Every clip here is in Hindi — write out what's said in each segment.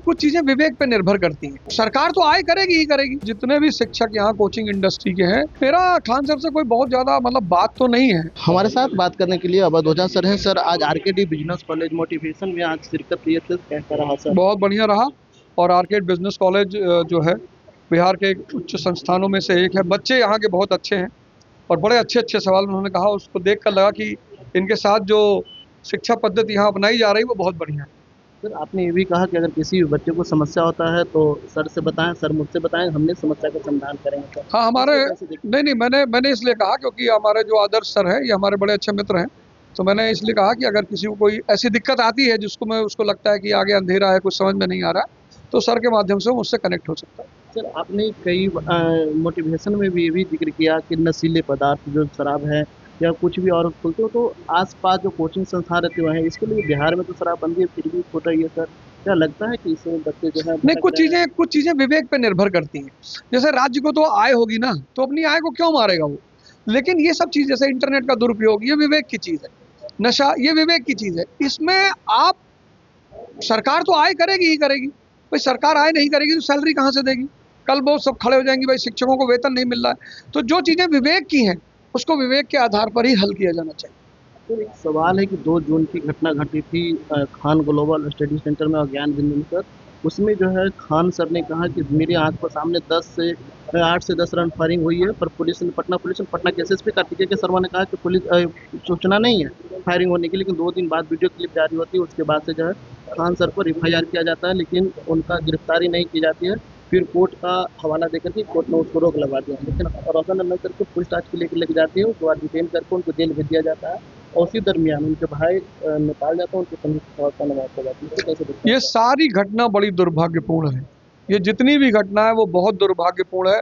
कुछ चीजें विवेक पे निर्भर करती हैं। सरकार तो आय करेगी ही करेगी। जितने भी शिक्षक यहाँ कोचिंग इंडस्ट्री के हैं, मेरा खान साहब से कोई बहुत ज्यादा बात तो नहीं है। हमारे साथ बात करने के लिए अवध ओझा सर हैं। सर, आज आरकेडी बिजनेस कॉलेज मोटिवेशन में आज शिरकत किए थे, कैसा रहा सर? बहुत बढ़िया रहा। और आर्केड बिजनेस कॉलेज जो है बिहार के उच्च संस्थानों में से एक है। बच्चे यहाँ के बहुत अच्छे हैं और बड़े अच्छे अच्छे सवाल उन्होंने कहा, उसको देख कर लगा कि इनके साथ जो शिक्षा पद्धति यहाँ अपनाई जा रही है वो बहुत बढ़िया है। सर, आपने ये भी कहा कि अगर किसी बच्चे को समस्या होता है तो सर से बताएं, सर मुझसे बताएं, हमने समस्या का समाधान करेंगे सर। हाँ, हमारे कैसे देखते नहीं मैंने इसलिए कहा क्योंकि हमारे जो आदर्श सर है ये हमारे बड़े अच्छे मित्र हैं। तो मैंने इसलिए कहा कि अगर किसी को कोई ऐसी दिक्कत आती है जिसको उसको लगता है कि आगे अंधेरा है, कुछ समझ में नहीं आ रहा है, तो सर के माध्यम से मुझसे कनेक्ट हो सकता है। सर, आपने कई मोटिवेशन में भी ये भी जिक्र किया कि नशीले पदार्थ जो शराब है या कुछ भी और खुलते हो तो आसपास जो कोचिंग संस्थान रहते हुए हैं, इसके लिए बिहार में तो शराबबंदी है, फिर भी छोटा ही है सर। क्या लगता है कि इसमें बच्चे जो है नहीं, कुछ चीजें विवेक पे निर्भर करती हैं। जैसे राज्य को तो आय होगी ना, तो अपनी आय को क्यों मारेगा वो। लेकिन ये सब चीज जैसे इंटरनेट का दुरुपयोग, ये विवेक की चीज है। नशा, ये विवेक की चीज है। इसमें आप सरकार तो आय करेगी ही करेगी। भाई सरकार आय नहीं करेगी तो सैलरी कहाँ से देगी। कल वो सब खड़े हो जाएंगे, भाई शिक्षकों को वेतन नहीं मिल रहा है। तो जो चीजें विवेक की हैं उसको विवेक के आधार पर ही हल किया जाना चाहिए। तो एक सवाल है कि 2 जून की घटना घटी थी खान ग्लोबल स्टडी सेंटर में और ज्ञान बिंदु में सर। उसमें जो है खान सर ने कहा कि मेरी आंख के सामने 8 से 10 रन फायरिंग हुई है, पर पटना के एसएसपी कार्तिकेय के शर्मा ने कहा कि पुलिस सूचना नहीं है फायरिंग होने की। लेकिन 2 दिन बाद वीडियो क्लिप जारी होती है, उसके बाद से जो है खान सर पर एफआईआर किया जाता है, लेकिन उनका गिरफ्तारी नहीं की जाती है। फिर कोर्ट का हवाला देकर के कोर्ट ने उसको रोक लगा दिया। लेकिन रोशन नंदन सर को पूछताछ के लेके जाती है, उसके बाद डिटेन करके उनको जेल भेज दिया जाता है और उसी दरमियान उनके भाई नेपाल जाते हैं, उनकी संयुक्त मौत हो जाती है। कैसे देखते हैं? ये सारी घटना बड़ी दुर्भाग्यपूर्ण है। ये जितनी भी घटना है वो बहुत दुर्भाग्यपूर्ण है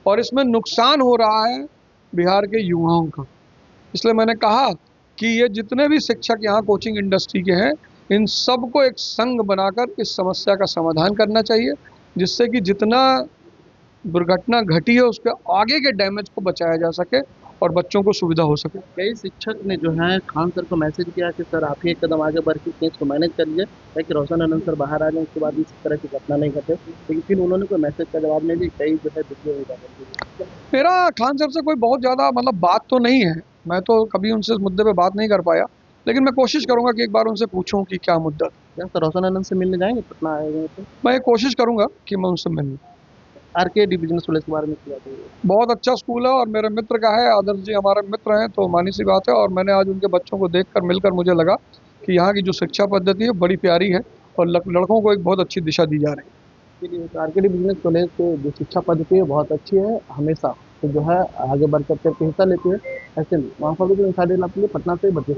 और इसमें नुकसान हो रहा है बिहार के युवाओं का। इसलिए मैंने कहा कि ये जितने भी शिक्षक यहाँ कोचिंग इंडस्ट्री के हैं, इन सबको एक संघ बनाकर इस समस्या का समाधान करना चाहिए, जिससे कि जितना दुर्घटना घटी है उसके आगे के डैमेज को बचाया जा सके और बच्चों को सुविधा हो सके। कई शिक्षक ने जो है खान सर को मैसेज किया कि सर आप ही एक कदम आगे बढ़ के केस को मैनेज कर लीजिए ताकि रोशन आनंद सर बाहर आ जाए, उसके बाद इस तरह की घटना नहीं घटे। लेकिन फिर उन्होंने कोई मैसेज का जवाब नहीं दिया। कई जो है वीडियो हो जाती है। मेरा खान साहब से कोई बहुत ज़्यादा बात तो नहीं है। मैं तो कभी उनसे इस मुद्दे पे बात नहीं कर पाया, लेकिन मैं कोशिश करूंगा कि एक बार उनसे पूछूं कि क्या मुद्दा है। क्या सर रोशन आनंद से मिलने जाएंगे पटना आए हुए तो? मैं कोशिश करूंगा कि मैं उनसे मिलूं। आरकेडी बिजनेस कॉलेज के बारे में क्या चाहिए? बहुत अच्छा स्कूल है और मेरे मित्र का है। आदर्श जी हमारे मित्र हैं, तो मानी सी बात है। और मैंने आज उनके बच्चों को देखकर मिलकर मुझे लगा कि यहाँ की जो शिक्षा पद्धति है बड़ी प्यारी है और लड़कों को एक बहुत अच्छी दिशा दी जा रही है। आरकेडी बिजनेस कॉलेज की जो शिक्षा पद्धति है बहुत अच्छी है, हमेशा तो जो है आगे बढ़ करके हिस्सा लेती है। ऐसे में वहाँ पर भी तो इंसान पटना से बचे।